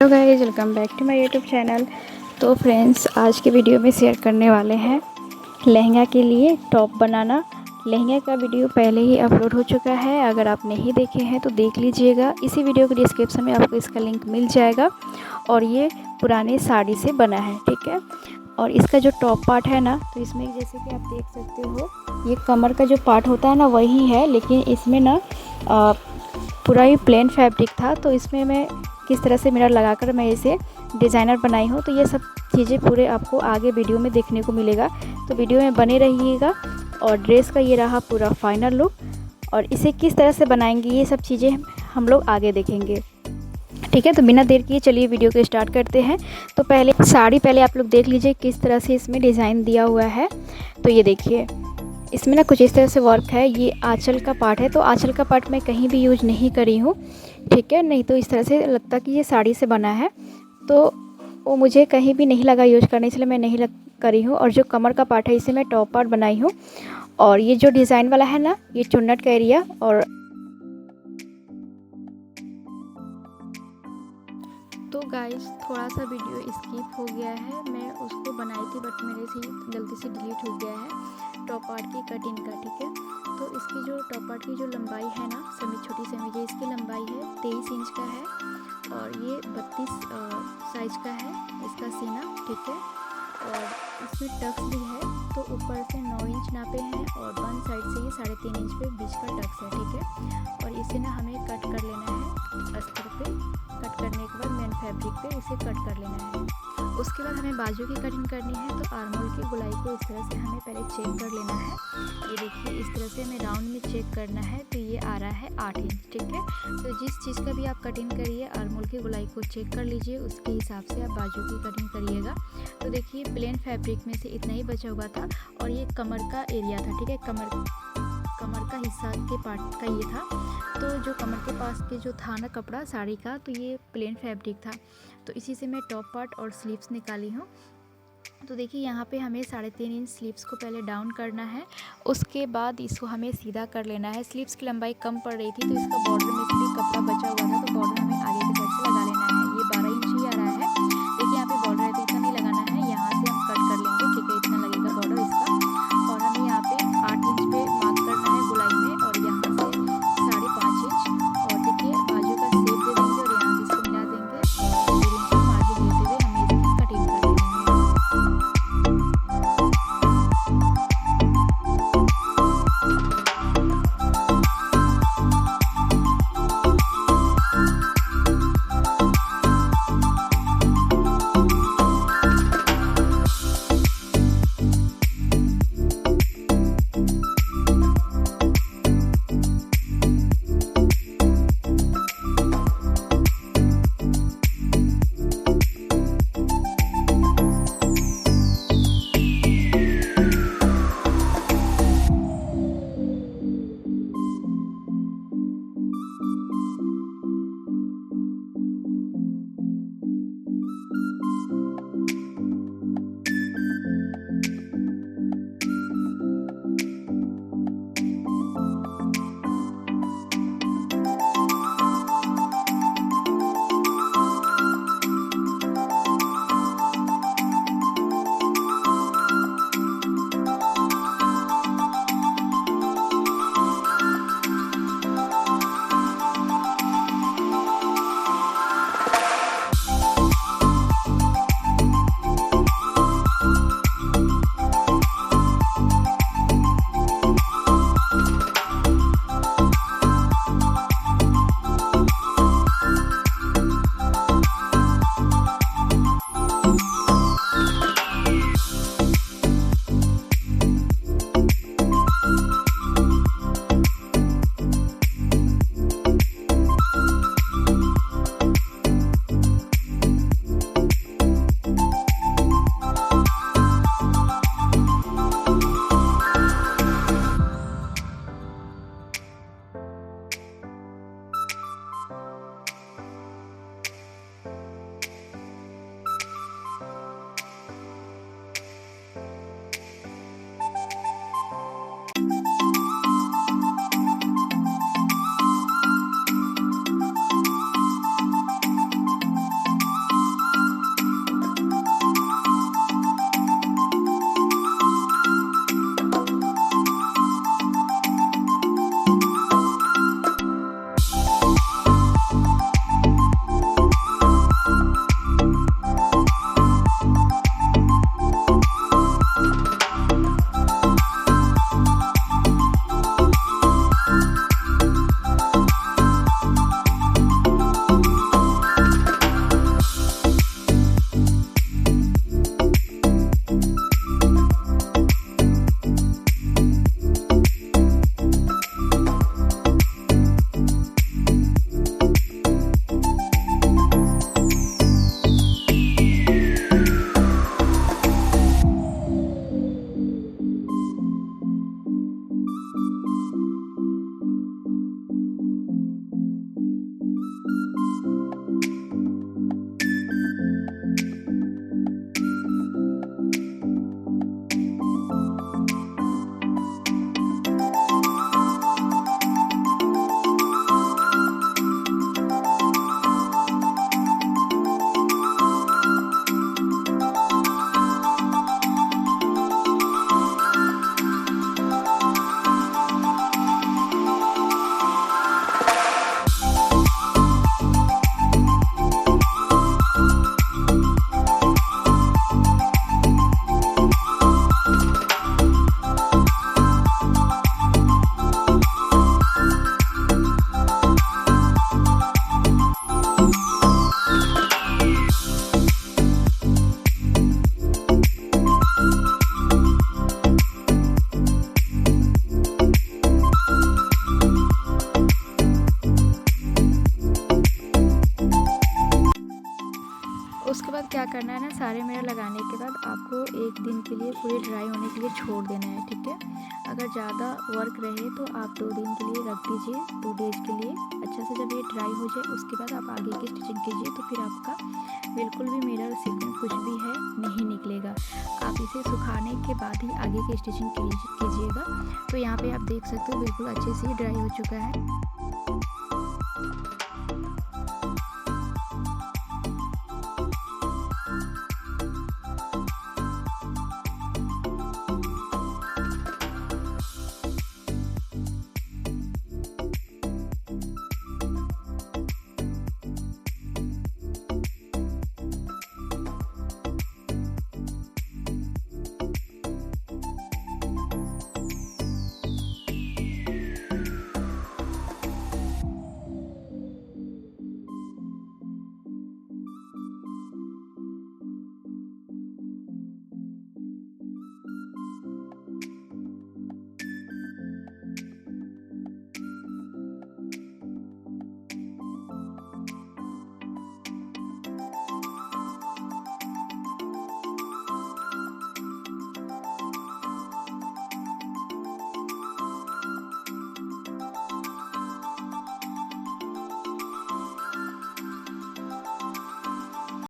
Hello guys, welcome back to my YouTube channel. तो friends, आज के वीडियो में शेयर करने वाले हैं लहंगा के लिए टॉप बनाना। लहंगा का वीडियो पहले ही अपलोड हो चुका है, अगर आप नहीं देखे हैं तो देख लीजिएगा। इसी वीडियो के डिस्क्रिप्शन में आपको इसका लिंक मिल जाएगा। और ये पुराने साड़ी से बना है, ठीक है। और इसका जो टॉप पार्ट है ना, तो इसमें जैसे कि आप देख सकते हो, ये कमर का जो पार्ट होता है ना वही है, लेकिन इसमें ना पूरा ही प्लेन फैब्रिक था। तो इसमें मैं किस तरह से मिरर लगाकर मैं इसे डिज़ाइनर बनाई हूँ, तो ये सब चीज़ें पूरे आपको आगे वीडियो में देखने को मिलेगा। तो वीडियो में बने रहिएगा। और ड्रेस का ये रहा पूरा फाइनल लुक, और इसे किस तरह से बनाएंगे ये सब चीज़ें हम लोग आगे देखेंगे, ठीक है। तो बिना देर किए चलिए वीडियो को स्टार्ट करते हैं। तो पहले साड़ी आप लोग देख लीजिए किस तरह से इसमें डिज़ाइन दिया हुआ है। तो ये देखिए, इसमें ना कुछ इस तरह से वर्क है। ये आंचल का पार्ट है, तो आंचल का पार्ट मैं कहीं भी यूज नहीं करी हूँ, ठीक है। नहीं तो इस तरह से लगता कि ये साड़ी से बना है, तो वो मुझे कहीं भी नहीं लगा यूज करने, इसलिए मैं नहीं करी हूँ। और जो कमर का पार्ट है इसे मैं टॉप पार्ट बनाई हूँ। और ये जो डिज़ाइन वाला है ना, ये चुन्नट का एरिया। और तो गाइस, थोड़ा सा वीडियो स्किप हो गया है, मैं उसको बनाई थी बट मेरे से गलती से डिलीट हो गया है टॉप पार्ट की कटिंग का, ठीक है। तो इसकी जो टॉप पार्ट की जो लंबाई है ना, छोटी समीज है, इसकी लंबाई है 23 इंच का है। और ये 32 साइज का है इसका सीना, ठीक है। और इसमें टक्स भी है, तो ऊपर से 9 इंच नापे हैं और वन साइड से ये 3.5 इंच पे बीच का टक्स है, ठीक है। और इसे ना हमें कट कर लेना है अस्तर पे। कट करने के बाद मेन फैब्रिक पे इसे कट कर लेना है। उसके बाद हमें बाजू की कटिंग करनी है, तो आर्मोल की गोलाई को इस तरह से हमें पहले चेक कर लेना है। ये देखिए, इस तरह से हमें राउंड में चेक करना है, तो ये आ रहा है 8 इंच, ठीक है। तो जिस चीज़ का भी आप कटिंग करिए, आर्मोल की गोलाई को चेक कर लीजिए, उसके हिसाब से आप बाजू की कटिंग करिएगा। तो देखिए, प्लेन फैब्रिक में से इतना ही बचा हुआ था, और ये कमर का एरिया था, ठीक है। कमर का हिस्सा के पार्ट का ये था। तो जो कमर के पास के जो था ना कपड़ा साड़ी का, तो ये प्लेन फैब्रिक था। तो इसी से मैं टॉप पार्ट और स्लीव्स निकाली हूँ। तो देखिए, यहाँ पे हमें 3.5 इंच स्लीव्स को पहले डाउन करना है, उसके बाद इसको हमें सीधा कर लेना है। स्लीव्स की लंबाई कम पड़ रही थी, तो इसका बॉर्डर में से भी कपड़ा बचा हुआ था, तो बॉर्डर हमें आगे की साइड से लगा लेना है। ये 12 इंच ही आ रहा है। देखिए, यहाँ पे बॉर्डर है तो इतना नहीं लगाना है, यहाँ से हम कट कर लेंगे, ठीक है। इतना लगेगा बॉर्डर इसका। और हमें यहाँ पे 8 इंच पे मार्क करना है गोलाई में, और यहाँ से 5.5 इंच। और देखिए, बाजू का शेप दे देंगे और यहाँ से इसको मिला देंगे, और 1 इंच का मार्जिन लेते हुए हमें इसकी कटिंग कर लेनी है। उसके बाद क्या करना है ना, सारे मिरर लगाने के बाद आपको एक दिन के लिए पूरे ड्राई होने के लिए छोड़ देना है, ठीक है। अगर ज़्यादा वर्क रहे तो आप 2 दिन के लिए रख दीजिए, 2 डेज़ के लिए। अच्छा से जब ये ड्राई हो जाए उसके बाद आप आगे की स्टिचिंग कीजिए, तो फिर आपका बिल्कुल भी मिरर सीक्वेंस कुछ भी है नहीं निकलेगा। आप इसे सुखाने के बाद ही आगे की स्टिचिंग कीजिएगा। तो यहाँ पे आप देख सकते हो बिल्कुल अच्छे से ड्राई हो चुका है।